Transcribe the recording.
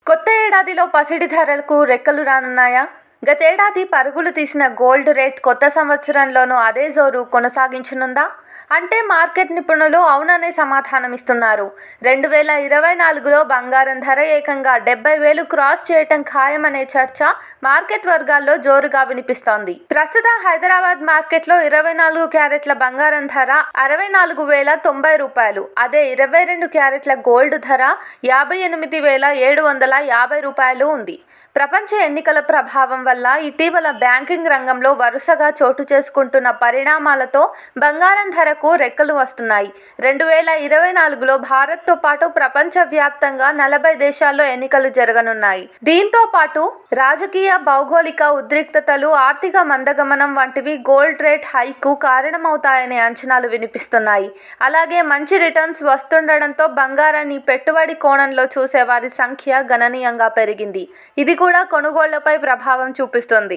కొత్త ఏడాదిలో పసిడి ధరలకు రెక్కలు రానున్నాయా? గతేడాది పరుగులు తీసిన గోల్డ్ రేట్ కొత్త సంవత్సరంలోనూ అదే జోరు కొనసాగించనుందా? అంటే మార్కెట్ నిపుణులు అవుననే సమాధానమిస్తున్నారు. 2024లో బంగారం ధర ఏకంగా 70,000 క్రాస్ చేయటం ఖాయమనే చర్చ మార్కెట్ వర్గాల్లో జోరుగా వినిపిస్తోంది. ప్రస్తుతం హైదరాబాద్ మార్కెట్లో 24 క్యారెట్ల బంగారం ధర 64,090 రూపాయలు. అదే 22 క్యారెట్ల గోల్డ్ ధర 58,750 రూపాయలు ఉంది. ప్రపంచ ఎన్నికల ప్రభావం వల్ల ఇటీవల బ్యాంకింగ్ రంగంలో వరుసగా చోటు చేసుకుంటున్న పరిణామాలతో బంగారం ధరకు రెక్కలు వస్తున్నాయి. 2024లో భారత్తో పాటు ప్రపంచవ్యాప్తంగా 40 దేశాల్లో ఎన్నికలు జరగనున్నాయి. దీంతో పాటు రాజకీయ, భౌగోళిక ఉద్రిక్తతలు, ఆర్థిక మందగమనం వంటివి గోల్డ్ రేట్ హైకు కారణమవుతాయనే అంచనాలు వినిపిస్తున్నాయి. అలాగే మంచి రిటర్న్స్ వస్తుండడంతో బంగారాన్ని పెట్టుబడి కోణంలో చూసే వారి సంఖ్య గణనీయంగా పెరిగింది. ఇది కూడా కొనుగోళ్లపై ప్రభావం చూపిస్తుంది.